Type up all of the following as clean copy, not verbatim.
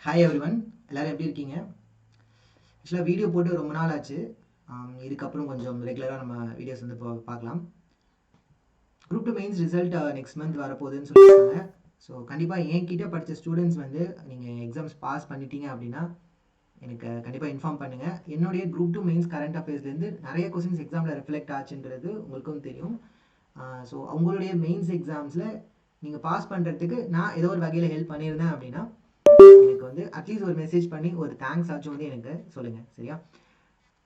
Hi everyone, எல்லோரும் எப்படி இருக்கீங்க? ஆக்சுவலாக வீடியோ போட்டு ரொம்ப நாள் ஆச்சு. இதுக்கப்புறம் கொஞ்சம் ரெகுலராக நம்ம வீடியோஸ் வந்து பார்க்கலாம். Group 2 mains result next month வரப்போகுதுன்னு சொல்லியிருக்காங்க. ஸோ கண்டிப்பாக என்கிட்ட படித்த ஸ்டூடெண்ட்ஸ் வந்து நீங்கள் எக்ஸாம்ஸ் பாஸ் பண்ணிட்டீங்க அப்படின்னா எனக்கு கண்டிப்பாக இன்ஃபார்ம் பண்ணுங்கள். என்னுடைய குரூப் 2 மெயின்ஸ் கரண்ட் அஃபேர்ஸ்லேருந்து நிறைய கொஸ்டின்ஸ் எக்ஸாமில் ரிஃப்ளெக்ட் ஆச்சுன்றது உங்களுக்கும் தெரியும். ஸோ உங்களுடைய மெயின்ஸ் எக்ஸாம்ஸில் நீங்கள் பாஸ் பண்ணுறதுக்கு நான் ஏதோ ஒரு வகையில் ஹெல்ப் பண்ணியிருந்தேன் அப்படின்னா எனக்கு வந்து அட்லீஸ்ட் ஒரு மெசேஜ் பண்ணி ஒரு தேங்க்ஸ் ஆச்சும் வந்து எனக்கு சொல்லுங்கள், சரியா?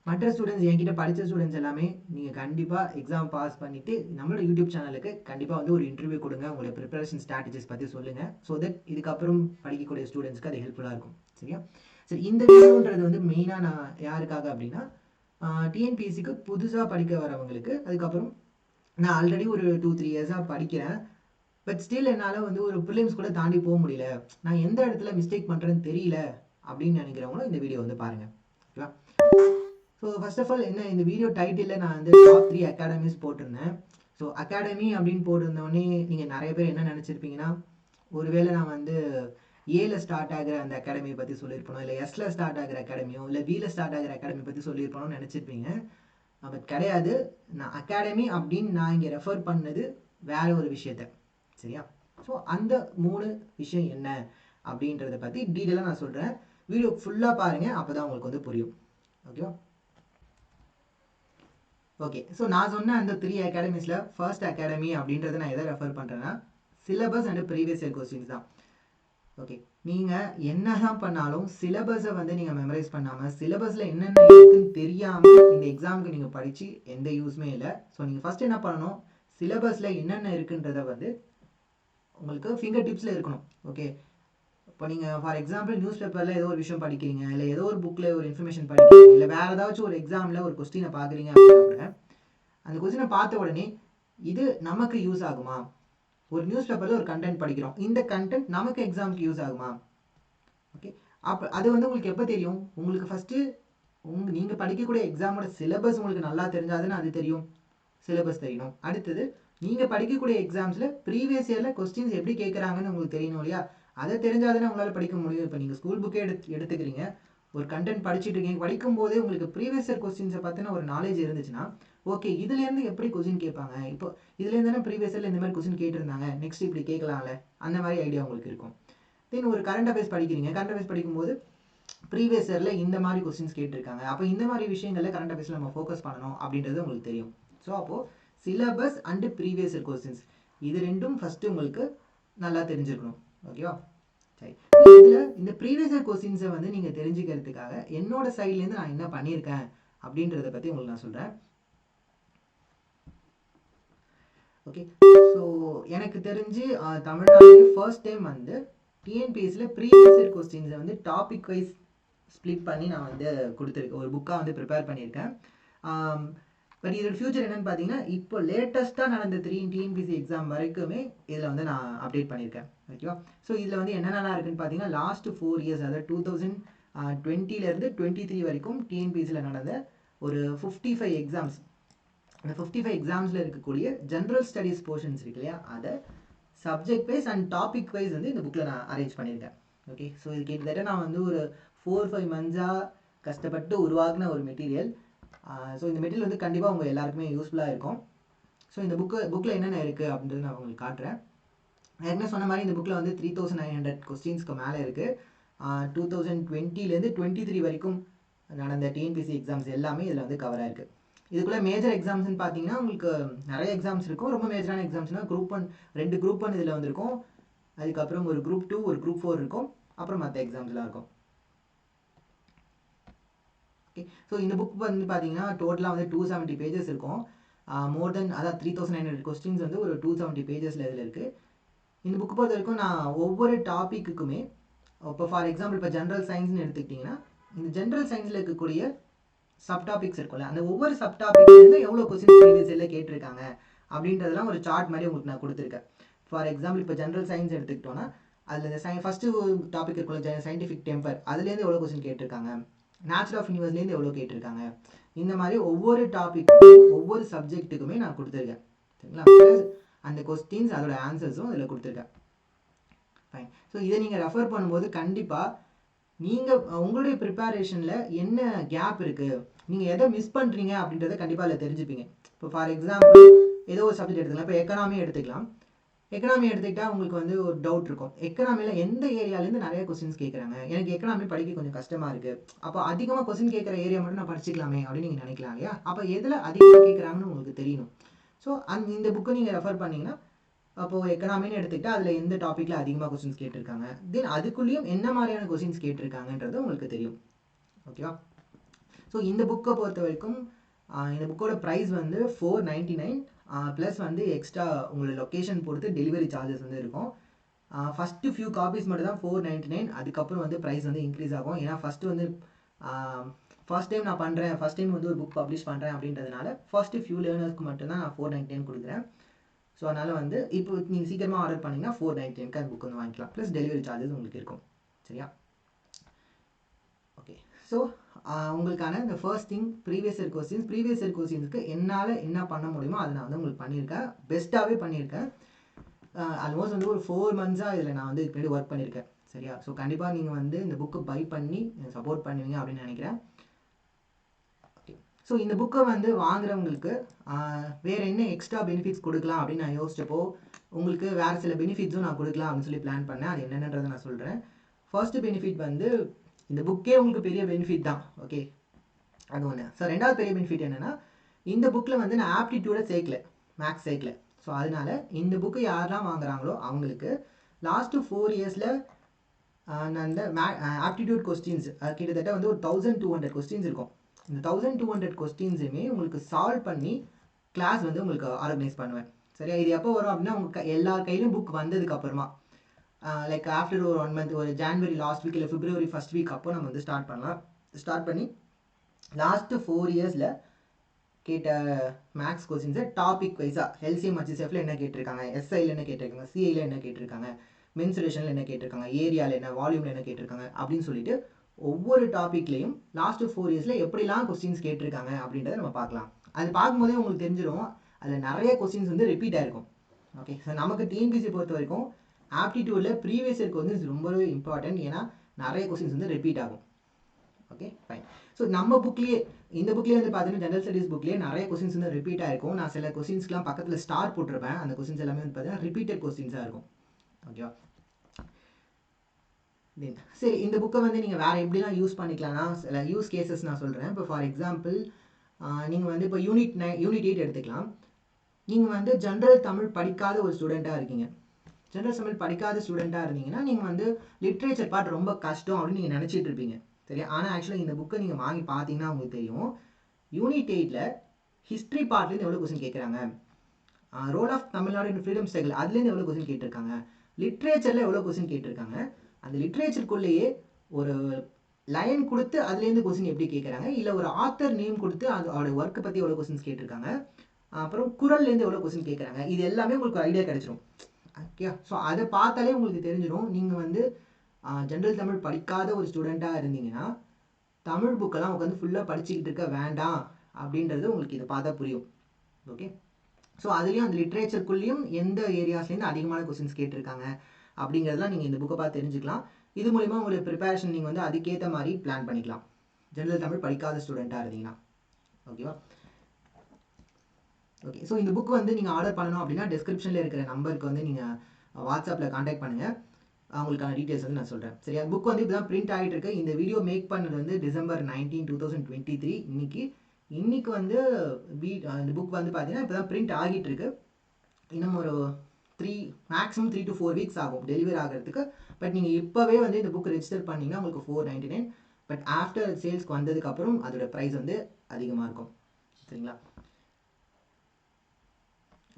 மற்ற ஸ்டூடெண்ட்ஸ் என்கிட்ட படித்த ஸ்டூடெண்ட்ஸ் எல்லாமே நீங்கள் கண்டிப்பாக எக்ஸாம் பாஸ் பண்ணிவிட்டு நம்மளோட யூடியூப் சேனலுக்கு கண்டிப்பாக வந்து ஒரு இன்டர்வியூ கொடுங்க. உங்களோட ப்ரிப்பரேஷன் ஸ்ட்ராட்டஜிஸ் பற்றி சொல்லுங்கள். ஸோ தட் இதுக்கப்புறம் படிக்கக்கூடிய ஸ்டூடெண்ட்ஸ்க்கு அது ஹெல்ப்ஃபுல்லாக இருக்கும், சரியா? சரி, இந்த வீடியோன்றது வந்து மெயினாக நான் யாருக்காக அப்படின்னா டிஎன்பிஎஸ்சிக்கு புதுசாக படிக்க வரவங்களுக்கு. அதுக்கப்புறம் நான் ஆல்ரெடி ஒரு 2-3 இயர்ஸாக படிக்கிறேன். பட் ஸ்டில் என்னால் வந்து ஒரு ப்ரிலிம்ஸ் கூட தாண்டி போக முடியல, நான் எந்த இடத்துல மிஸ்டேக் பண்ணுறேன்னு தெரியல அப்படின்னு நினைக்கிறவங்களும் இந்த வீடியோ வந்து பாருங்கள், ஓகேவா? ஸோ ஃபர்ஸ்ட் ஆஃப் ஆல் என்ன, இந்த வீடியோ டைட்டிலில் நான் வந்து டாப் 3 அகாடமிஸ் போட்டிருந்தேன். ஸோ அகாடமி அப்படின்னு போட்டிருந்தோடனே நீங்கள் நிறைய பேர் என்ன நினச்சிருப்பீங்கன்னா, ஒருவேளை நான் வந்து ஏல ஸ்டார்ட் ஆகிற அந்த அகாடமியை பற்றி சொல்லியிருப்போம், இல்லை எஸ்ல ஸ்டார்ட் ஆகிற அகாடமியோ இல்லை பியில் ஸ்டார்ட் ஆகிற அகாடமி பற்றி சொல்லியிருப்போம்னு நினச்சிருப்பீங்க. பட் கிடையாது. நான் அகாடமி அப்படின்னு நான் இங்கே ரெஃபர் பண்ணது வேற ஒரு விஷயத்த, சரியா? ஸோ அந்த 3 விஷயம் என்ன அப்படின்றத பற்றி டீட்டெயிலாக நான் சொல்கிறேன். வீடியோ ஃபுல்லாக பாருங்கள், அப்போ தான் உங்களுக்கு வந்து புரியும், ஓகேவா? ஓகே, ஸோ நான் சொன்ன அந்த 3 அகாடமிஸில் ஃபர்ஸ்ட் அகாடமி அப்படின்றத நான் எதை ரெஃபர் பண்ணுறேன்னா syllabus and previous year questions தான். ஓகே, நீங்கள் என்ன தான் பண்ணாலும் சிலபஸை வந்து நீங்கள் மெமரைஸ் பண்ணாமல் சிலபஸில் என்னென்ன இருக்குன்னு தெரியாமல் இந்த எக்ஸாமுக்கு நீங்கள் படித்து எந்த யூஸுமே இல்லை. ஸோ நீங்கள் ஃபஸ்ட் என்ன பண்ணணும், சிலபஸில் என்னென்ன இருக்குன்றத வந்து உங்களுக்கு ஃபிங்கர் டிப்ஸில் இருக்கணும். ஓகே, இப்போ நீங்கள் ஃபார் எக்ஸாம்பிள் நியூஸ் பேப்பரில் ஏதோ ஒரு விஷயம் படிக்கிறீங்க, இல்லை ஏதோ ஒரு புக்கில் ஒரு இன்ஃபர்மேஷன் படிக்கிறீங்க, இல்லை வேறு ஏதாச்சும் ஒரு எக்ஸாமில் ஒரு கொஸ்டினை பார்க்குறீங்க அப்படின்னா கூட அந்த கொஸ்டினை பார்த்த உடனே இது நமக்கு யூஸ் ஆகுமா? ஒரு நியூஸ் பேப்பரில் ஒரு கண்டென்ட் படிக்கிறோம், இந்த கண்டென்ட் நமக்கு எக்ஸாமுக்கு யூஸ் ஆகுமா? ஓகே, அப்போ அது வந்து உங்களுக்கு எப்போ தெரியும்? உங்களுக்கு ஃபஸ்ட்டு நீங்கள் படிக்கக்கூடிய எக்ஸாமோட சிலபஸ் உங்களுக்கு நல்லா தெரிஞ்சாதுன்னு அது தெரியும், சிலபஸ் தெரியணும். அடுத்தது நீங்கள் படிக்கக்கூடிய எக்ஸாம்ஸில் ப்ரீவியஸ் இயரில் கொஸ்டின்ஸ் எப்படி கேட்குறாங்கன்னு உங்களுக்கு தெரியணும் இல்லையா? அதை தெரிஞ்சாதானே உங்களால் படிக்க முடியும். இப்போ நீங்கள் ஸ்கூல் புக்கே எடுத்துக்கிறீங்க, ஒரு கண்டென்ட் படிச்சுட்டு இருக்கீங்க, படிக்கும்போதே உங்களுக்கு ப்ரீவியஸ் இயர் கொஸ்டின்ஸை பற்றின ஒரு நாலேஜ் இருந்துச்சுன்னா ஓகே இதுலேருந்து எப்படி கொஸ்டின் கேட்பாங்க, இப்போ இதுலேருந்து தானே ப்ரீவியஸ் இயரில் இந்த மாதிரி கொஸ்டின் கேட்டிருந்தாங்க, நெக்ஸ்ட் இப்படி கேட்கலாம்ல, அந்த மாதிரி ஐடியா உங்களுக்கு இருக்கும். தென் ஒரு கரண்ட் அஃபேர்ஸ் படிக்கிறீங்க, கரண்ட் அஃபேர்ஸ் படிக்கும்போது ப்ரீவியஸ் இயரில் இந்த மாதிரி கொஸ்டின்ஸ் கேட்டிருக்காங்க, அப்போ இந்த மாதிரி விஷயங்களில் கரண்ட் அஃபேர்ஸில் நம்ம ஃபோக்கஸ் பண்ணணும் அப்படின்றது உங்களுக்கு தெரியும். ஸோ அப்போது syllabus and previous year questions இது ரெண்டும் ஃபஸ்ட்டு உங்களுக்கு நல்லா தெரிஞ்சுக்கணும், ஓகேவா? சரி, இதில் இந்த ப்ரீவியஸ் இயர் கொஸ்டின்ஸை வந்து நீங்கள் தெரிஞ்சுக்கிறதுக்காக என்னோட சைட்லேருந்து நான் என்ன பண்ணியிருக்கேன் அப்படின்றத பற்றி உங்களுக்கு நான் சொல்கிறேன். ஓகே, ஸோ எனக்கு தெரிஞ்சு தமிழ்நாட்டில் ஃபர்ஸ்ட் டைம் வந்து டிஎன்பிஎஸ்சியில் ப்ரீவியஸ் இயர் கொஸ்டின்ஸை வந்து டாபிக் வைஸ் ஸ்ப்ளிட் பண்ணி நான் வந்து கொடுத்துருக்கேன், ஒரு புக்காக வந்து ப்ரிப்பேர் பண்ணியிருக்கேன். பட் இதோட ஃபியூச்சர் என்னென்னு பார்த்தீங்கன்னா, இப்போ லேட்டஸ்ட்டாக நடந்த 3 டிஎன்பிஎஸ்சி எக்ஸாம் வரைக்குமே இதில் வந்து நான் அப்டேட் பண்ணியிருக்கேன், ஓகேவா? ஸோ இதில் வந்து என்னென்னலாம் இருக்குன்னு பார்த்தீங்கன்னா, லாஸ்ட் 4 இயர்ஸ், அதாவது 2020 23 வரைக்கும் டிஎன்பிஎஸ்சியில் நடந்த ஒரு 55 எக்ஸாம்ஸ், அந்த 55 எக்ஸாம்ஸில் இருக்கக்கூடிய ஜென்ரல் ஸ்டடீஸ் போர்ஷன்ஸ் இருக்கு இல்லையா, அதை subject wise and topic wise வந்து இந்த புக்கில் நான் அரேஞ்ச் பண்ணியிருக்கேன். ஓகே, ஸோ இது கிட்டத்தட்ட நான் வந்து ஒரு 4-5 மந்த்ஸாக கஷ்டப்பட்டு உருவாக்கின ஒரு மெட்டீரியல். ஸோ இந்த மெட்டீரியல் வந்து கண்டிப்பாக உங்கள் எல்லாருக்குமே யூஸ்ஃபுல்லாக இருக்கும். ஸோ இந்த புக்கில் என்னென்ன இருக்குது அப்படின்றது நான் உங்களுக்கு காட்டுறேன். ஏற்கனவே சொன்ன மாதிரி இந்த புக்கில் வந்து 3900 கொஸ்டின்ஸ்க்கு மேலே இருக்குது. 2020 23 வரைக்கும் நடந்த டிஎன்பிஎஸ்சி எக்ஸாம்ஸ் எல்லாமே இதில் வந்து கவர் ஆயிருக்கு. இதுக்குள்ளே மேஜர் எக்ஸாம்ஸ்னு பார்த்தீங்கன்னா உங்களுக்கு நிறைய எக்ஸாம்ஸ் இருக்கும். ரொம்ப மேஜரான எக்ஸாம்ஸ்னால் குரூப் 1 2 குரூப் 1 இதில் வந்துருக்கும், அதுக்கப்புறம் ஒரு குரூப் 2 ஒரு குரூப் 4 இருக்கும், அப்புறம் மற்ற எக்ஸாம்ஸ்லாம் இருக்கும். ஓகே, ஸோ இந்த புக் வந்து பார்த்தீங்கன்னா டோட்டலாக வந்து 270 பேஜஸ் இருக்கும். மோர் தென் அதாவது 3900 கொஸ்டின்ஸ் வந்து ஒரு 270 பேஜஸில் இதில் இருக்குது. இந்த புக்கு பொறுத்த வரைக்கும் நான் ஒவ்வொரு டாப்பிக்குமே, இப்போ ஃபார் எக்ஸாம்பிள் இப்போ ஜென்ரல் சயின்ஸ்னு எடுத்துக்கிட்டிங்கன்னா, இந்த ஜென்ரல் சயின்ஸில் இருக்கக்கூடிய சப் டாபிக்ஸ் இருக்கும்ல, அந்த ஒவ்வொரு சப் டாபிக்லேருந்து எவ்வளோ கொஸ்டின்ஸ் ப்ரீவியஸ் இயரில் கேட்டிருக்காங்க அப்படின்றதெல்லாம் ஒரு சார்ட் மாதிரி உங்களுக்கு நான் கொடுத்துருக்கேன். ஃபார் எக்ஸாம்பிள் இப்போ ஜென்ரல் சயின்ஸ் எடுத்துக்கிட்டோன்னா அதில் இந்த ஃபஸ்ட்டு டாபிக் இருக்கும்ல சயின்டிஃபிக் டெம்பர், அதுலேருந்து எவ்வளோ கொஸ்டின் கேட்டிருக்காங்க, நேச்சுரல் ஆஃப் யூனிவர்ஸ்லேருந்து எவ்வளோ கேட்டிருக்காங்க, இந்த மாதிரி ஒவ்வொரு டாபிக் ஒவ்வொரு சப்ஜெக்ட்டுக்குமே நான் கொடுத்துருக்கேன், சரிங்களா? அந்த கொஸ்டின்ஸ் அதோட ஆன்சர்ஸும் இதில் கொடுத்துருக்கேன். ஃபைன், ஸோ இதை நீங்கள் ரெஃபர் பண்ணும்போது கண்டிப்பாக நீங்கள் உங்களுடைய ப்ரிப்பரேஷனில் என்ன கேப் இருக்குது, நீங்கள் எதை மிஸ் பண்ணுறீங்க அப்படின்றத கண்டிப்பாக அதில் தெரிஞ்சுப்பீங்க. இப்போ ஃபார் எக்ஸாம்பிள் ஏதோ ஒரு சப்ஜெக்ட் எடுத்துக்கலாம். இப்போ எக்கனாமி எடுத்துக்கலாம். எக்கனாமி எடுத்துக்கிட்டால் உங்களுக்கு வந்து ஒரு டவுட் இருக்கும், எக்கனாமியில் எந்த ஏரியாலேருந்து நிறைய கொஸ்டின்ஸ் கேட்குறாங்க, எனக்கு எக்கனாமி படிக்க கொஞ்சம் கஷ்டமாக இருக்குது, அப்போ அதிகமாக கொஸ்டின் கேட்குற ஏரியா மட்டும் நான் படிச்சுக்கலாமே அப்படின்னு நீங்கள் நினைக்கலாம் இல்லையா. அப்போ எதில் அதிகமாக கேட்குறாங்கன்னு உங்களுக்கு தெரியணும். ஸோ இந்த புக்கை நீங்கள் ரெஃபர் பண்ணிங்கன்னா, அப்போது எக்கனாமின்னு எடுத்துக்கிட்டால் அதில் எந்த டாப்பிக்கில் அதிகமாக கொஸ்டின்ஸ் கேட்டிருக்காங்க, தென் அதுக்குள்ளேயும் என்ன மாதிரியான கொஸ்டின்ஸ் கேட்டிருக்காங்கன்றது உங்களுக்கு தெரியும். ஓகேவா. ஸோ இந்த புக்கை பொறுத்த வரைக்கும் இந்த புக்கோட ப்ரைஸ் வந்து 499 ப்ளஸ் வந்து எக்ஸ்ட்ரா உங்களோட லொக்கேஷன் பொறுத்து டெலிவரி சார்ஜஸ் வந்து இருக்கும். ஃபஸ்ட்டு ஃபியூ காப்பீஸ் மட்டும் தான் 499. அதுக்கப்புறம் வந்து ப்ரைஸ் வந்து இன்க்ரீஸ் ஆகும். ஏன்னா ஃபஸ்ட்டு வந்து ஃபர்ஸ்ட் டைம் நான் பண்ணுறேன், ஃபஸ்ட் டைம் வந்து ஒரு புக் பப்ளிஷ் பண்ணுறேன் அப்படின்றதுனால ஃபர்ஸ்ட்டு ஃபியூ லேர்னர்ஸ்க்கு மட்டும்தான் நான் 499 கொடுக்குறேன். ஸோ அதனால் வந்து இப்போ நீங்கள் சீக்கிரமாக ஆர்டர் பண்ணிங்கன்னா 499க்கு அந்த புக் வந்து வாங்கிக்கலாம். ப்ளஸ் டெலிவரி சார்ஜஸ் உங்களுக்கு இருக்கும். சரியா. ஓகே. ஸோ உங்களுக்கான இந்த ஃபர்ஸ்ட் திங் ப்ரீவியஸ் இயர் கொஸ்டின்ஸ்க்கு என்னால் என்ன பண்ண முடியுமோ அதை நான் வந்து உங்களுக்கு பண்ணியிருக்கேன், பெஸ்ட்டாகவே பண்ணியிருக்கேன். ஆல்மோஸ்ட் வந்து ஒரு 4 மந்த்ஸாக இதில் நான் வந்து இப்படி ஒர்க் பண்ணியிருக்கேன். சரியா. ஸோ கண்டிப்பாக நீங்கள் வந்து இந்த புக்கு பை பண்ணி சப்போர்ட் பண்ணுவீங்க அப்படின்னு நினைக்கிறேன். ஓகே. ஸோ இந்த புக்கை வந்து வாங்குறவங்களுக்கு வேறு என்ன எக்ஸ்ட்ரா பெனிஃபிட்ஸ் கொடுக்கலாம் அப்படின்னு நான் யோசிச்சப்போ உங்களுக்கு வேறு சில பெனிஃபிட்ஸும் நான் கொடுக்கலாம் அப்படின்னு சொல்லி பிளான் பண்ணேன். அது என்னென்னன்றதை நான் சொல்கிறேன். ஃபர்ஸ்ட் பெனிஃபிட் வந்து இந்த புக்கே உங்களுக்கு பெரிய பெனிஃபிட் தான். ஓகே, அது ஒன்று. ஸோ ரெண்டாவது பெரிய பெனிஃபிட் என்னென்னா, இந்த புக்கில் வந்து நான் ஆப்டிடியூடை சேர்க்கல, மேக்ஸ் சேர்க்கல. ஸோ அதனால் இந்த புக்கு யாரெல்லாம் வாங்குறாங்களோ அவங்களுக்கு லாஸ்ட்டு 4 இயர்ஸில் நான் இந்த ஆப்டிடியூட் கொஸ்டின்ஸ் கிட்டத்தட்ட வந்து ஒரு 1200 கொஸ்டின்ஸ் இருக்கும். இந்த 1200 கொஸ்டின்ஸுமே உங்களுக்கு சால்வ் பண்ணி கிளாஸ் வந்து உங்களுக்கு ஆர்கனைஸ் பண்ணுவேன். சரியா. இது எப்போ வரும் அப்படின்னா, உங்கள் எல்லார் கையிலும் புக் வந்ததுக்கப்புறமா, லைக் ஆஃப்டர் ஒரு 1 மந்த், ஒரு ஜான்வரி லாஸ்ட் வீக் இல்லை பிப்ரவரி ஃபர்ஸ்ட் வீக் அப்போ நம்ம வந்து ஸ்டார்ட் பண்ணி லாஸ்ட்டு 4 இயர்ஸில் கேட்ட மேக்ஸ் கொஸ்டின்ஸை டாபிக் வைஸாக எல்சிஎம் ஹெச்எஸ்எஃப்ல என்ன கேட்டிருக்காங்க, எஸ்ஐயில் என்ன கேட்டிருக்காங்க, சிஐயில் என்ன கேட்டிருக்காங்க, மென்சுரேஷனில் என்ன கேட்டிருக்காங்க, ஏரியாவில் என்ன, வால்யூமில் என்ன கேட்டிருக்காங்க அப்படின்னு சொல்லிட்டு ஒவ்வொரு டாப்பிக்லையும் லாஸ்ட்டு 4 இயர்ஸில் எப்படிலாம் கொஸ்டின்ஸ் கேட்டிருக்காங்க அப்படின்றத நம்ம பார்க்கலாம். அது பார்க்கும்போதே உங்களுக்கு தெரிஞ்சிடும் அதில் நிறைய கொஸ்டின்ஸ் வந்து ரிப்பீட் ஆகிருக்கும். ஓகே. ஸோ நமக்கு டிஎன்பிஎஸ்சி பொறுத்த வரைக்கும் ஆப்டிடியூடில் ப்ரீவியஸ் இயர் கொஸ்டின்ஸ் ரொம்பவே இம்பார்ட்டன்ட். ஏன்னா நிறைய கொஸ்டின்ஸ் வந்து ரிப்பீட் ஆகும். Okay, fine. ஸோ நம்ம புக்லேயே, இந்த புக்லேயே வந்து பார்த்தீங்கன்னா ஜெனரல் ஸ்டடீஸ் புக்லேயே நிறைய கொஸ்டின்ஸ் வந்து ரிப்பீட் ஆகிருக்கும். நான் சில கொஸ்டின்ஸ்லாம் பக்கத்தில் ஸ்டார் போட்டிருப்பேன். அந்த கொஸ்டின்ஸ் எல்லாமே வந்து பார்த்தீங்கன்னா ரிப்பீட்டட் கொஸ்டின்ஸாக இருக்கும். ஓகேவா. சரி, இந்த புக்கை வந்து நீங்கள் வேறு எப்படிலாம் யூஸ் பண்ணிக்கலாம்னா சில யூஸ் கேசஸ் நான் சொல்கிறேன். இப்போ ஃபார் எக்ஸாம்பிள் நீங்கள் வந்து இப்போ யூனிட் 8 எடுத்துக்கலாம். நீங்கள் வந்து ஜென்ரல் தமிழ் படிக்காத ஒரு ஸ்டூடெண்ட்டாக இருக்கீங்க. ஜென்ரல் தமிழ் படிக்காத ஸ்டூடெண்ட்டாக இருந்தீங்கன்னா நீங்கள் வந்து லிட்ரேச்சர் பார்ட் ரொம்ப கஷ்டம் அப்படின்னு நீங்கள் நினச்சிட்டு இருப்பீங்க. சரியா. ஆனால் ஆக்சுவலாக இந்த புக்கை நீங்கள் வாங்கி பார்த்தீங்கன்னா உங்களுக்கு தெரியும், யூனிட் 8ல் ஹிஸ்ட்ரி பார்ட்லேருந்து எவ்வளோ கொஸ்டின் கேட்குறாங்க, role of Tamil Nadu in freedom struggle அதுலேருந்து எவ்வளோ கொஸ்டின் கேட்டிருக்காங்க, லிட்ரேச்சரில் எவ்வளோ கொஸ்டின் கேட்டிருக்காங்க, அந்த லிட்ரேச்சருக்குள்ளேயே ஒரு லைன் கொடுத்து அதுலேருந்து கொஸ்டின் எப்படி கேட்குறாங்க, இல்லை ஒரு ஆத்தர் நேம் கொடுத்து அதோட ஒர்க்கை பற்றி எவ்வளோ கொஸ்டின்ஸ் கேட்டிருக்காங்க, அப்புறம் குரல்லேருந்து எவ்வளோ கொஸ்டின் கேட்குறாங்க, இது எல்லாமே உங்களுக்கு ஒரு ஐடியா கிடைச்சிடும். ஓகே. ஸோ அதை பார்த்தாலே உங்களுக்கு தெரிஞ்சிடும் நீங்கள் வந்து ஜென்ரல் தமிழ் படிக்காத ஒரு ஸ்டூடெண்ட்டாக இருந்தீங்கன்னா தமிழ் புக்கெல்லாம் உட்காந்து ஃபுல்லாக படிச்சுக்கிட்டு இருக்க வேண்டாம் அப்படின்றது உங்களுக்கு இதை பார்த்தா புரியும். ஓகே. ஸோ அதுலேயும் அந்த லிட்ரேச்சருக்குள்ளேயும் எந்த ஏரியாஸ்லேருந்து அதிகமான கொஸ்டின்ஸ் கேட்டிருக்காங்க அப்படிங்கிறதுலாம் நீங்கள் இந்த புக்கை பார்த்து தெரிஞ்சுக்கலாம். இது மூலிமா உங்களுடைய ப்ரிப்பரேஷன் நீங்கள் வந்து அதுக்கேற்ற மாதிரி பிளான் பண்ணிக்கலாம், ஜென்ரல் தமிழ் படிக்காத ஸ்டூடெண்ட்டாக இருந்தீங்கன்னா. ஓகேவா. ஓகே. ஸோ இந்த புக் வந்து நீங்கள் ஆர்டர் பண்ணணும் அப்படின்னா டிஸ்கிரிப்ஷனில் இருக்கிற நம்பருக்கு வந்து நீங்கள் வாட்ஸ்அப்பில் காண்டாக்ட் பண்ணுங்கள், அவங்களுக்கான டீட்டெயில்ஸ் வந்து நான் சொல்கிறேன். சரியா. புக் வந்து இப்போ தான் பிரிண்ட் ஆகிட்டு இருக்கு. இந்த வீடியோ மேக் பண்ணது வந்து December 19, 2023 இன்னைக்கு வந்து இந்த புக் வந்து பார்த்தீங்கன்னா இப்போ தான் பிரிண்ட் ஆகிட்டு இருக்கு. இன்னும் ஒரு மேக்ஸிமம் 3 to 4 வீக்ஸ் ஆகும் டெலிவரி ஆகிறதுக்கு. பட் நீங்கள் இப்போவே வந்து இந்த புக் ரெஜிஸ்டர் பண்ணிங்கன்னா உங்களுக்கு 499. பட் ஆஃப்டர் சேல்ஸ்க்கு வந்ததுக்கப்புறம் அதோட ப்ரைஸ் வந்து அதிகமாக இருக்கும். சரிங்களா.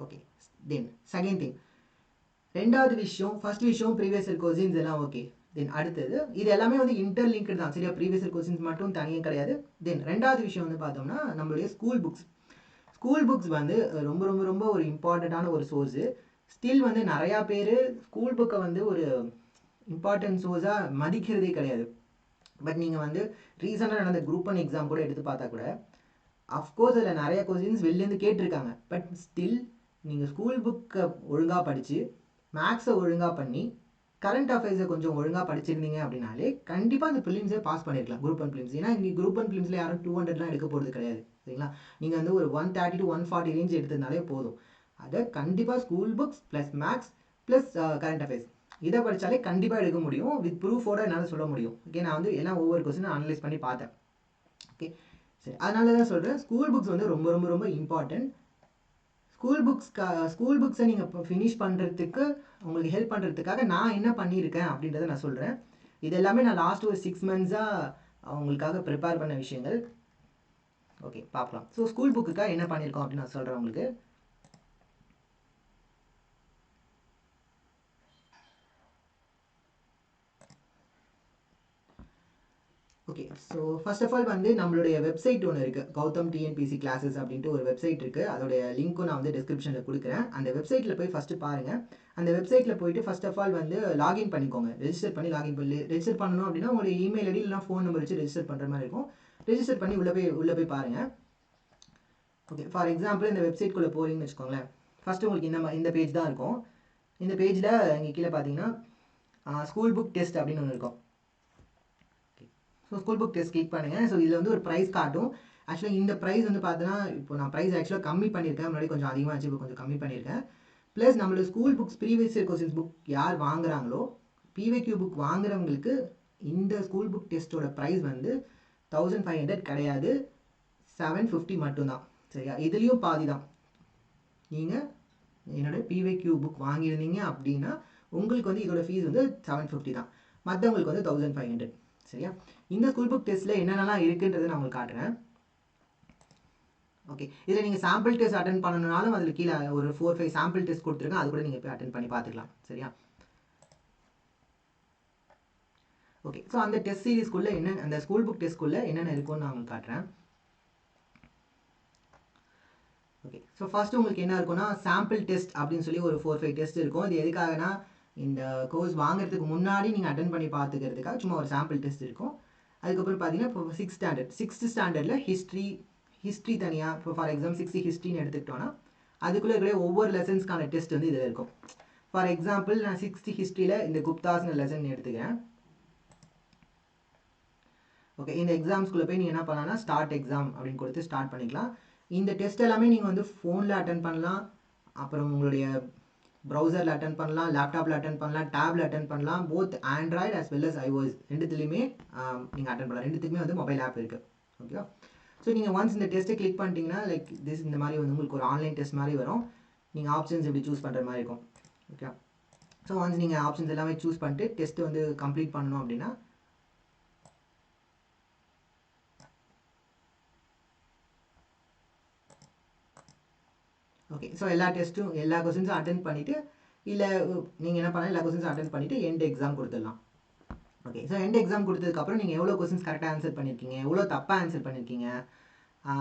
ஓகே. தென் செகண்ட் திங், ரெண்டாவது விஷயம், ஃபர்ஸ்ட் விஷயம் ப்ரீவியஸ் இயர் கொஸ்டின்ஸ் எல்லாம் ஓகே. தென் அடுத்தது இது எல்லாமே வந்து இன்டர்லிங்க்டு தான். சரியா. ப்ரீவியஸ் இயர் கொஸ்டின்ஸ் மட்டும் தனியாக கிடையாது. தென் ரெண்டாவது விஷயம் வந்து பார்த்தோம்னா நம்மளுடைய ஸ்கூல் புக்ஸ் வந்து ரொம்ப ரொம்ப ரொம்ப ஒரு இம்பார்ட்டண்ட்டான ஒரு சோர்ஸு. ஸ்டில் வந்து நிறையா பேர் ஸ்கூல் புக்கை வந்து ஒரு இம்பார்ட்டன்ட் சோர்ஸாக மதிக்கிறதே கிடையாது. பட் நீங்கள் வந்து ரீசெண்டாக நடந்த குரூப் 1 எக்ஸாம் கூட எடுத்து பார்த்தா கூட அஃப்கோர்ஸ் அதில் நிறைய கொஸ்டின்ஸ் வெளிலேருந்து கேட்டிருக்காங்க. பட் ஸ்டில் நீங்கள் ஸ்கூல் புக்கை ஒழுங்காக படித்து மேக்ஸை ஒழுங்காக பண்ணி கரண்ட் அஃபேர்ஸை கொஞ்சம் ஒழுங்காக படிச்சிருந்தீங்க அப்படின்னாலே கண்டிப்பாக அந்த ப்ரிலிம்ஸே பாஸ் பண்ணியிருக்கலாம், குரூப் ஒன் ப்ரிலிம்ஸ். ஏன்னா இங்கே குரூப் ஒன் ப்ரிலிம்ஸில் யாரும் 200லாம் எடுக்க போகிறது கிடையாது, சரிங்களா? நீங்கள் வந்து ஒரு 130 to 140 ரேஞ்ச் எடுத்திருந்தாலே போதும். அதை கண்டிப்பாக school books plus maths plus current affairs இதை படித்தாலே கண்டிப்பாக எடுக்க முடியும். வித் ப்ரூஃபோட என்னால் சொல்ல முடியும். ஓகே, நான் வந்து எல்லாம் ஒவ்வொரு கொஸ்டினும் அனலைஸ் பண்ணி பார்த்தேன். ஓகே, சரி, அதனால தான் சொல்கிறேன் ஸ்கூல் புக்ஸ் வந்து ரொம்ப ரொம்ப ரொம்ப இம்பார்ட்டன்ட். ஸ்கூல் புக்ஸை நீங்கள் இப்போ ஃபினிஷ் பண்ணுறதுக்கு உங்களுக்கு ஹெல்ப் பண்ணுறதுக்காக நான் என்ன பண்ணியிருக்கேன் அப்படின்றத நான் சொல்கிறேன். இது எல்லாமே நான் லாஸ்ட் ஒரு 6 மந்த்ஸாக உங்களுக்காக ப்ரிப்பேர் பண்ண விஷயங்கள். ஓகே, பார்க்கலாம். ஸோ ஸ்கூல் புக்குக்காக என்ன பண்ணியிருக்கோம் அப்படின்னு நான் சொல்கிறேன் உங்களுக்கு. Okay, so first of all வந்து நம்மளுடைய வெப்சைட் ஒன்று இருக்குது, கௌதம் டிஎன்பிசி கிளாஸஸ் அப்படின்ட்டு ஒரு வெப்சைட் இருக்குது. அதோடைய லிங்க்கும் நான் வந்து டிஸ்கிரிப்ஷனில் கொடுக்குறேன். அந்த வெப்சைட்டில் போய் ஃபஸ்ட்டு பாருங்கள். அந்த வெப்சைட்டில் போயிட்டு ஃபர்ஸ்ட் ஆஃப் ஆல் வந்து லாகின் பண்ணிக்கோங்க. ரெஜிஸ்டர் பண்ணணும் அப்படின்னா உங்களுடைய இமெயில் ஐடி இல்லைனா ஃபோன் நம்பர் வச்சு ரெஜிஸ்டர் பண்ணுற மாதிரி இருக்கும். ரெஜிஸ்டர் பண்ணி உள்ளே போய் பாருங்கள். ஓகே, ஃபார் எக்ஸாம்பிள் இந்த வெப்சைட்குள்ளே போகிறீங்கன்னு வச்சுக்கோங்களேன். ஃபஸ்ட்டு உங்களுக்கு இந்த பேஜ் தான் இருக்கும். இந்த பேஜில் இங்கே கீழே பார்த்தீங்கன்னா ஸ்கூல் புக் டெஸ்ட் அப்படின்னு ஒன்று இருக்கும். So school book test click பண்ணுங்கள். ஸோ இதில் வந்து ஒரு ப்ரைஸ் காட்டும். ஆக்சுவலாக இந்த ப்ரைஸ் வந்து பார்த்தீங்கன்னா இப்போ நான் ப்ரைஸ் ஆக்சுவலாக கம்மி பண்ணியிருக்கேன். முன்னாடி கொஞ்சம் அதிகமாக இருந்துச்சு, இப்போ கொஞ்சம் கம்மி பண்ணியிருக்கேன். ப்ளஸ் நம்மளோட school books previous year questions book யார் வாங்குறாங்களோ பிவிக்யூ புக் வாங்குறவங்களுக்கு இந்த ஸ்கூல் புக் டெஸ்ட்டோட ப்ரைஸ் வந்து 1500 கிடையாது, 750 மட்டும்தான். சரியா? இதுலேயும் பாதி தான். நீங்கள் என்னோட பிவிக்யூ புக் வாங்கியிருந்தீங்க அப்படின்னா உங்களுக்கு வந்து இதோட ஃபீஸ் வந்து 750 தான், மற்றவங்களுக்கு வந்து 1500. சரியா? இந்த ஸ்கூல் புக் டெஸ்ட்டில் என்னென்னலாம் இருக்குன்றதை நான் உங்களுக்கு காட்டுறேன். ஓகே, இதில் நீங்கள் சாம்பிள் டெஸ்ட் அட்டன் பண்ணணுனாலும் அதில் கீழே ஒரு 4-5 சாம்பிள் டெஸ்ட் கொடுத்துருக்கேன். அது கூட நீங்கள் போய் அட்டன் பண்ணி பார்த்துக்கலாம். சரியா? ஓகே, ஸோ அந்த டெஸ்ட் சீரீஸ்க்குள்ளே அந்த ஸ்கூல் புக் டெஸ்ட்குள்ளே என்னென்ன இருக்குன்னு நான் உங்களுக்கு காட்டுறேன். ஓகே, ஸோ ஃபர்ஸ்ட் உங்களுக்கு என்ன இருக்குன்னா சாம்பிள் டெஸ்ட் அப்படின்னு சொல்லி ஒரு 4-5 டெஸ்ட் இருக்கும். இது எதுக்காகனா இந்த கோர்ஸ் வாங்குறதுக்கு முன்னாடி நீங்கள் அட்டன் பண்ணி பார்த்துக்கிறதுக்காக சும்மா ஒரு சாம்பிள் டெஸ்ட் இருக்கும். அதுக்கப்புறம் பார்த்தீங்கன்னா இப்போ 6th ஸ்டாண்டர்டில் ஹிஸ்ட்ரி தனியாக, இப்போ ஃபார் எக்ஸாம்பிள் 60 ஹிஸ்ட்ரின்னு எடுத்துக்கிட்டோன்னா அதுக்குள்ளே இருக்கிற ஒவ்வொரு லெசன்ஸ்க்கான டெஸ்ட் வந்து இதில் இருக்கும். ஃபார் எக்ஸாம்பிள் நான் 60 ஹிஸ்ட்ரியில் இந்த குப்தாஸ்ங்கிற லெசன் எடுத்துக்கிறேன். ஓகே, இந்த எக்ஸாம்ஸ்குள்ளே போய் நீங்கள் என்ன பண்ணலாம்னா ஸ்டார்ட் எக்ஸாம் அப்படின்னு கொடுத்து ஸ்டார்ட் பண்ணிக்கலாம். இந்த டெஸ்ட் எல்லாமே நீங்கள் வந்து ஃபோனில் அட்டன் பண்ணலாம், அப்புறம் உங்களுடைய ப்ரௌசரில் அட்டன் பண்ணலாம், லேப்டாப்பில் அட்டன் பண்ணலாம், டேபில் அட்டன் பண்ணலாம். Both Android as well as iOS ரெண்டுத்துலேயுமே நீங்கள் அட்டன் பண்ணலாம். ரெண்டுத்துக்குமே வந்து மொபைல் ஆப் இருக்குது. ஓகேவா? ஸோ நீங்கள் ஒன்ஸ் இந்த டெஸ்ட்டை கிளிக் பண்ணிட்டீங்கன்னா லைக் இந்த மாதிரி வந்து உங்களுக்கு ஒரு ஆன்லைன் டெஸ்ட் மாதிரி வரும். நீங்கள் ஆப்ஷன்ஸ் எப்படி சூஸ் பண்ணுற மாதிரி இருக்கும். ஓகே, ஸோ ஒன்ஸ் நீங்கள் ஆப்ஷன்ஸ் எல்லாமே சூஸ் பண்ணிட்டு டெஸ்ட்டு வந்து கம்ப்ளீட் பண்ணணும் அப்படின்னா ஓகே, ஸோ எல்லா கொஸ்டின்ஸும் அட்டன் பண்ணிவிட்டு இல்லை நீங்கள் என்ன பண்ணலாம், எல்லா கொஸ்டின்ஸும் அட்டன் பண்ணிவிட்டு எண்ட் எக்ஸாம் கொடுத்துடலாம். ஓகே, ஸோ எண்ட் எக்ஸாம் கொடுத்ததுக்கப்புறம் நீங்கள் எவ்வளோ கொஸ்டின்ஸ் கரெக்டாக ஆன்சர் பண்ணியிருக்கீங்க, எவ்வளோ தப்பாக ஆன்சர் பண்ணியிருக்கீங்க,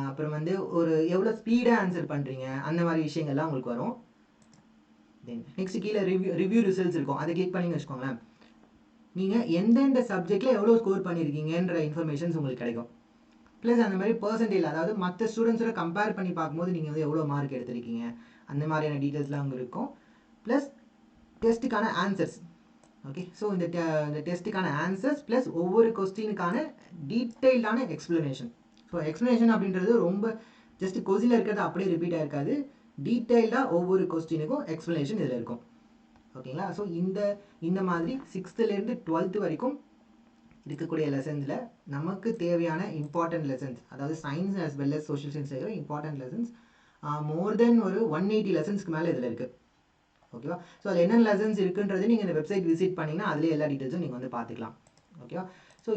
அப்புறம் வந்து ஒரு எவ்வளோ ஸ்பீடாக ஆன்சர் பண்ணுறீங்க, அந்த மாதிரி விஷயங்கள்லாம் உங்களுக்கு வரும். தென் நெக்ஸ்ட் கீழே ரிவ்யூ ரிசல்ட்ஸ் இருக்கும். அதை கிளிக் பண்ணிங்க வச்சுக்கோங்களேன். நீங்கள் எந்தெந்த சப்ஜெக்டில் எவ்வளோ ஸ்கோர் பண்ணியிருக்கீங்கன்ற இன்ஃபர்மேஷன்ஸ் உங்களுக்கு கிடைக்கும். ப்ளஸ் அந்த மாதிரி பர்சன்டேஜ், அதாவது மற்ற ஸ்டூடெண்ட்ஸோட கம்பேர் பண்ணி பார்க்கும்போது நீங்கள் வந்து எவ்வளோ மார்க் எடுத்திருக்கீங்க அந்த மாதிரியான டீட்டெயில்ஸ்லாம் அங்கே இருக்கும். ப்ளஸ் டெஸ்ட்டுக்கான ஆன்சர்ஸ். ஓகே, ஸோ இந்த டெஸ்ட்டுக்கான ஆன்சர்ஸ் ப்ளஸ் ஒவ்வொரு கொஸ்டினுக்கான டீட்டெயில்டான எக்ஸ்ப்ளனேஷன். ஸோ எக்ஸ்ப்ளனேஷன் அப்படின்றது ரொம்ப ஜஸ்ட் கொஸ்டினில் இருக்கிறது அப்படியே ரிப்பீட் ஆகிருக்காது, டீட்டெயில்டாக ஒவ்வொரு கொஸ்டினுக்கும் எக்ஸ்ப்ளனேஷன் இதில் இருக்கும். ஓகேங்களா? ஸோ இந்த மாதிரி 6th-லேருந்து 12th வரைக்கும் இருக்கக்கூடிய லெசன்ஸில் நமக்கு தேவையான இம்பார்ட்டன்ட் லெசன்ஸ், அதாவது science as well as social science இருக்கிற இம்பார்ட்டன்ட் லெசன்ஸ் மோர் தென் ஒரு 180 லெசன்ஸ்க்கு மேலே இதில் இருக்குது. ஓகேவா? ஸோ அது என்னென்ன லெசன்ஸ் இருக்குன்றது நீங்கள் இந்த வெப்சைட் விசிட் பண்ணிங்கன்னா அதிலே எல்லா டீட்டெயில்ஸும் நீங்கள் வந்து பார்த்துக்கலாம். ஓகேவா? ஸோ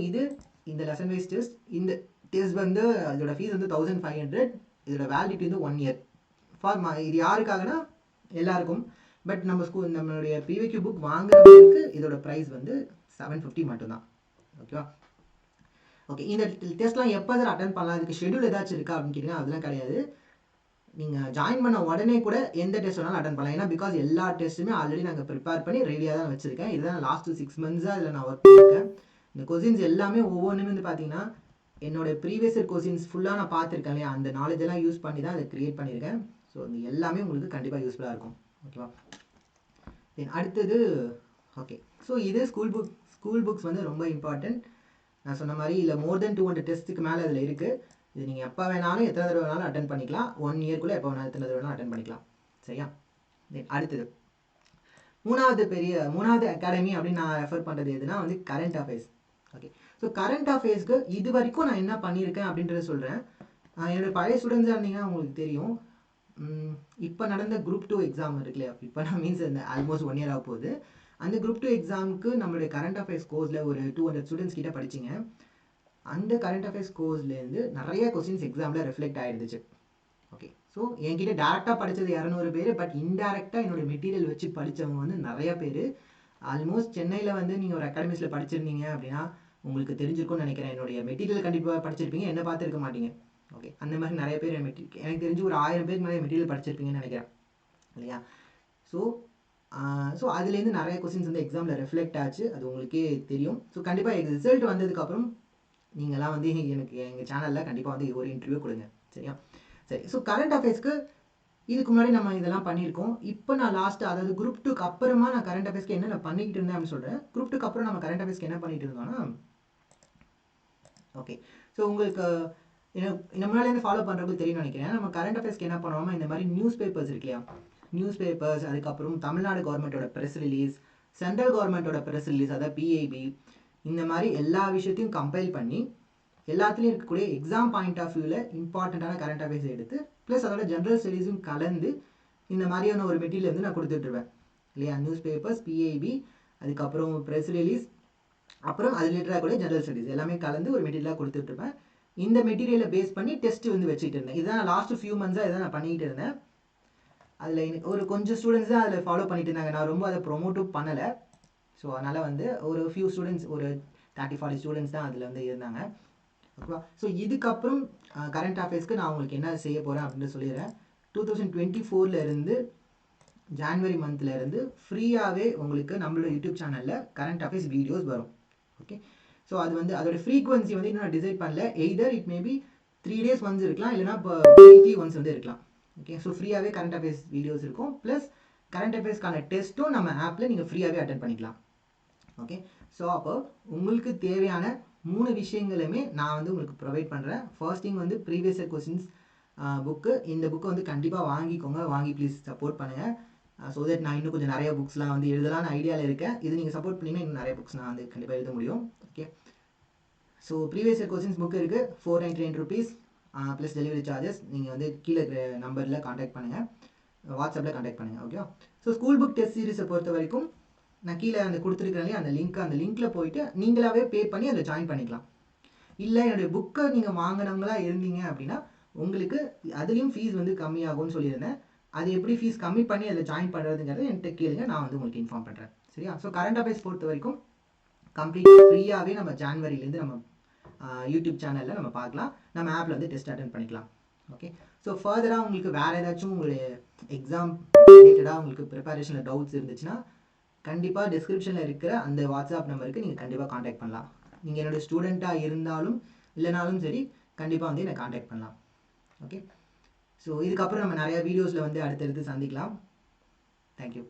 இந்த லெசன் வைஸ் டெஸ்ட். இந்த டெஸ்ட் வந்து அதோட ஃபீஸ் வந்து 1500. இதோட வேலிடிட்டி வந்து 1 year. இது யாருக்காகனா எல்லாருக்கும். பட் நம்மளுடைய பிவிக்யூ புக் வாங்குறவங்களுக்கு இதோட ப்ரைஸ் வந்து 750 மட்டும்தான். ஓகேவா? ஓகே, இந்த டெஸ்ட்லாம் எப்போ சார் அட்டன் பண்ணலாம், இதுக்கு ஷெடியூல் ஏதாச்சும் இருக்கா அப்படின்னு கேட்டிங்கன்னா அதெல்லாம் கிடையாது. நீங்கள் ஜாயின் பண்ண உடனே கூட எந்த டெஸ்ட் வேணாலும் அட்டன் பண்ணலாம். ஏன்னா பிகாஸ் எல்லா டெஸ்ட்டுமே ஆல்ரெடி நாங்கள் ப்ரிப்பேர் பண்ணி ரெடியாக தான் வச்சுருக்கேன். இதுதான் லாஸ்ட்டு 6 months இதில் நான் ஒர்க் பண்ணியிருக்கேன். இந்த கொஸ்டின்ஸ் எல்லாமே ஒவ்வொன்றுமே வந்து பார்த்தீங்கன்னா என்னோட ப்ரீவியஸ் இயர் கொஸ்டின்ஸ் ஃபுல்லாக நான் பார்த்துருக்கேன் இல்லையா, அந்த நாலேஜ் எல்லாம் யூஸ் பண்ணி தான் அதை க்ரியேட் பண்ணியிருக்கேன். ஸோ இது எல்லாமே உங்களுக்கு கண்டிப்பாக யூஸ்ஃபுல்லாக இருக்கும். ஓகேவா? தென் அடுத்தது ஓகே, ஸோ இது ஸ்கூல் புக்ஸ் வந்து ரொம்ப இம்பார்ட்டன்ட். நான் சொன்ன மாதிரி இல்லை மோர் தென் 200 டெஸ்ட்டுக்கு மேலே அதில் இருக்குது. இது நீங்கள் எப்போ வேணாலும் எத்தனை தடவை வேணாலும் அட்டன் பண்ணிக்கலாம். 1 இயர்க்குள்ளே எப்போ வேணாலும் எத்தனை தடவை வேணாலும் அட்டன் பண்ணிக்கலாம். சரியா? அடுத்தது மூணாவது அகாடமி அப்படின்னு நான் ரெஃபர் பண்ணுறது எதுனா வந்து current affairs. Okay, so current அஃபேர்ஸ்க்கு இது வரைக்கும் நான் என்ன பண்ணியிருக்கேன் அப்படின்றத சொல்கிறேன். என்னோடய பழைய ஸ்டூடெண்ட்ஸாக இருந்தீங்கன்னா உங்களுக்கு தெரியும். இப்போ நடந்த குரூப் 2 எக்ஸாம் இருக்கு இல்லையா, இப்போ நான் மீன்ஸ் இந்த ஆல்மோஸ்ட் 1 இயர் ஆக போகுது. அந்த குரூப் 2 எக்ஸாமுக்கு நம்மளுடைய கரண்ட் அஃபேர்ஸ் கோர்ஸில் ஒரு 200 ஸ்டூடெண்ட்ஸ் கிட்ட படிச்சிங்க. அந்த கரண்ட் அஃபேர்ஸ் கோர்ஸ்லேருந்து நிறைய கொஸ்டின்ஸ் எக்ஸாமில் ரிஃப்ளெக்ட் ஆகிடுச்சு. ஓகே, ஸோ என்கிட்ட டேரெக்டாக படித்தது 200 பேர், பட் இன்டெரக்டாக என்னோட மெட்டீரியல் வச்சு படித்தவங்க வந்து நிறைய பேர். ஆல்மோஸ்ட் சென்னையில் வந்து நீங்கள் ஒரு அகாடமிஸில் படிச்சிருந்தீங்க அப்படின்னா உங்களுக்கு தெரிஞ்சிருக்கும்னு நினைக்கிறேன். என்னுடைய மெட்டீரியல் கண்டிப்பாக படிச்சிருப்பீங்க, என்ன பார்த்துருக்க மாட்டீங்க. ஓகே, அந்த மாதிரி நிறைய பேர் எனக்கு தெரிஞ்சு ஒரு 1000 பேருக்கு மேலே மெட்டீரியல் படிச்சிருப்பீங்கன்னு நினைக்கிறேன் இல்லையா. ஸோ அதுலேருந்து நிறைய கொஸ்டின்ஸ் வந்து எக்ஸாமில் ரிஃப்ளெக்ட் ஆச்சு, அது உங்களுக்கே தெரியும். ஸோ கண்டிப்பாக ரிசல்ட் வந்ததுக்கப்புறம் நீங்களாம் வந்து எனக்கு எங்கள் சேனலில் கண்டிப்பாக வந்து ஒரு இன்டர்வியூ கொடுங்க. சரியா? சரி, ஸோ கரண்ட் அஃபேர்ஸ்க்கு இதுக்கு முன்னாடி நம்ம இதெல்லாம் பண்ணியிருக்கோம். இப்போ நான் லாஸ்ட்டு, அதாவது குரூப் 2க்கு அப்புறமா நான் கரண்ட் அஃபேர்ஸ்க்கு என்ன நான் பண்ணிக்கிட்டு இருந்தேன் அப்படின்னு சொல்கிறேன். குரூப் 2க்கு அப்புறம் நம்ம கரண்ட் அஃபேர்ஸ்க்கு என்ன பண்ணிட்டு இருந்தோம்னா, ஓகே, ஸோ உங்களுக்கு இந்த முன்னாடிலேருந்து ஃபாலோ பண்ணுறதுக்கு தெரியும்னு நினைக்கிறேன். நம்ம கரண்ட் அஃபேர்ஸ்க்கு என்ன பண்ணுவோம்னா, இந்த மாதிரி நியூஸ் பேப்பர்ஸ் இருக்கு இல்லையா, நியூஸ் பேப்பர்ஸ், அதுக்கப்புறம் தமிழ்நாடு கவர்மெண்ட்டோட ப்ரெஸ் ரிலீஸ், சென்ட்ரல் கவர்மெண்ட்டோட ப்ரெஸ் ரிலீஸ், அதாவது பிஐபி, இந்த மாதிரி எல்லா விஷயத்தையும் கம்பைல் பண்ணி எல்லாத்துலேயும் இருக்கக்கூடிய எக்ஸாம் பாயிண்ட் ஆஃப் வியூவில் இம்பார்ட்டண்ட்டான கரண்ட் அஃபேர்ஸ் எடுத்து ப்ளஸ் அதோட ஜென்ரல் ஸ்டடீஸும் கலந்து இந்த மாதிரியான ஒரு மெட்டீரியல் வந்து நான் கொடுத்துட்ருவேன் இல்லையா. நியூஸ் பேப்பர்ஸ், பிஐபி, அதுக்கப்புறம் ப்ரெஸ் ரிலீஸ், அப்புறம் அது ரிலேட்டடாக கூட ஜென்ரல் ஸ்டடீஸ் எல்லாமே கலந்து ஒரு மெட்டீரியலாக கொடுத்துட்ருப்பேன். இந்த மெட்டீரியலை பேஸ் பண்ணி டெஸ்ட் வந்து வச்சுட்டு இருந்தேன். இதுதான் லாஸ்ட் ஃபியூ மந்த்ஸாக இதான் நான் பண்ணிக்கிட்டு இருந்தேன். அதில் எனக்கு ஒரு கொஞ்சம் ஸ்டூடெண்ட்ஸ் தான் அதில் ஃபாலோ பண்ணிட்டு இருந்தாங்க. நான் ரொம்ப அதை ப்ரொமோட்டும் பண்ணலை. ஸோ அதனால் வந்து ஒரு ஃபியூ ஸ்டூடெண்ட்ஸ், ஒரு 30-40 ஸ்டூடெண்ட்ஸ் தான் அதில் வந்து இருந்தாங்க. ஓகேவா? ஸோ இதுக்கப்புறம் கரண்ட் அஃபேர்ஸ்க்கு நான் உங்களுக்கு என்ன செய்ய போகிறேன் அப்படின்னு சொல்லிடுறேன். 2024 ஜான்வரி மந்த்லேருந்து ஃப்ரீயாகவே உங்களுக்கு நம்மளோட யூடியூப் சேனலில் கரண்ட் அஃபேர்ஸ் வீடியோஸ் வரும். ஓகே, ஸோ அது வந்து அதோட ஃப்ரீக்வன்சி வந்து இன்னும் நான் டிசைட் பண்ணல. Either it maybe 3 days once இருக்கலாம், இல்லைனா இப்போ வீக்லி ஒன்ஸ் வந்து இருக்கலாம். ஓகே, ஸோ ஃப்ரீயாகவே கரண்ட் அஃபேர்ஸ் வீடியோஸ் இருக்கும். ப்ளஸ் கரண்ட் அஃபேர்ஸ்க்கான டெஸ்ட்டும் நம்ம ஆப்பில் நீங்கள் ஃப்ரீயாகவே அட்டென்ட் பண்ணிக்கலாம். ஓகே, ஸோ அப்போ உங்களுக்கு தேவையான 3 விஷயங்களுமே நான் வந்து உங்களுக்கு ப்ரொவைட் பண்ணுறேன். ஃபர்ஸ்ட் திங் வந்து ப்ரீவியஸ் இயர் கொஸ்டின்ஸ் புக்கு. இந்த புக்கை வந்து கண்டிப்பாக வாங்கிக்கோங்க, வாங்கி ப்ளீஸ் சப்போர்ட் பண்ணுங்கள். ஸோ தட் நான் இன்னும் கொஞ்சம் நிறைய புக்ஸ்லாம் வந்து எழுதலான்னு ஐடியாவில் இருக்கேன். இது நீங்கள் சப்போர்ட் பண்ணிங்கன்னா இன்னும் நிறைய புக்ஸ் நான் வந்து கண்டிப்பாக எழுத முடியும். Okay, so previous year questions book இருக்குது, 499 rupees ப்ளஸ் டெலிவரி சார்ஜஸ். நீங்கள் வந்து கீழே இருக்கிற நம்பரில் காண்டாக்ட் பண்ணுங்கள், வாட்ஸ்அப்பில் காண்டாக்ட் பண்ணுங்கள். Okay, so school book test சீரிஸை பொறுத்த வரைக்கும் நான் கீழே அந்த கொடுத்துருக்கேன் அந்த லிங்க்கில் போயிட்டு நீங்களாகவே பே பண்ணி அதில் ஜாயின் பண்ணிக்கலாம். இல்லை என்னுடைய புக்கை நீங்கள் வாங்கினவங்களா இருந்தீங்க அப்படின்னா உங்களுக்கு அதுலேயும் ஃபீஸ் வந்து கம்மியாகும்னு சொல்லியிருந்தேன். அது எப்படி ஃபீஸ் கம்மி பண்ணி அதில் ஜாயின் பண்ணுறதுங்கிறது என்கிட்ட கேளுங்க, நான் வந்து உங்களுக்கு இன்ஃபார்ம் பண்ணுறேன். சரியா? ஸோ கரண்ட் அஃபேர்ஸ் பொறுத்த வரைக்கும் கம்ப்ளீட்டாக ஃப்ரீயாகவே நம்ம ஜான்வரிலேருந்து நம்ம யூடியூப் சேனலில் நம்ம பார்க்கலாம், நம்ம ஆப்பில் வந்து டெஸ்ட் அட்டென்ட் பண்ணிக்கலாம். ஓகே, ஸோ ஃபர்தராக உங்களுக்கு வேறு ஏதாச்சும் உங்களுடைய எக்ஸாம் ரிலேட்டடாக உங்களுக்கு ப்ரிப்பரேஷனில் டவுட்ஸ் இருந்துச்சுன்னா கண்டிப்பாக டிஸ்கிரிப்ஷனில் இருக்கிற அந்த வாட்ஸ்அப் நம்பருக்கு நீங்கள் கண்டிப்பாக காண்டாக்ட் பண்ணலாம். நீங்கள் என்னோடய ஸ்டூடெண்ட்டாக இருந்தாலும் இல்லைனாலும் சரி, கண்டிப்பாக வந்து என்னை காண்டாக்ட் பண்ணலாம். ஓகே, ஸோ இதுக்கப்புறம் நம்ம நிறைய வீடியோஸில் வந்து அடுத்தடுத்து சந்திக்கலாம். தேங்க்யூ.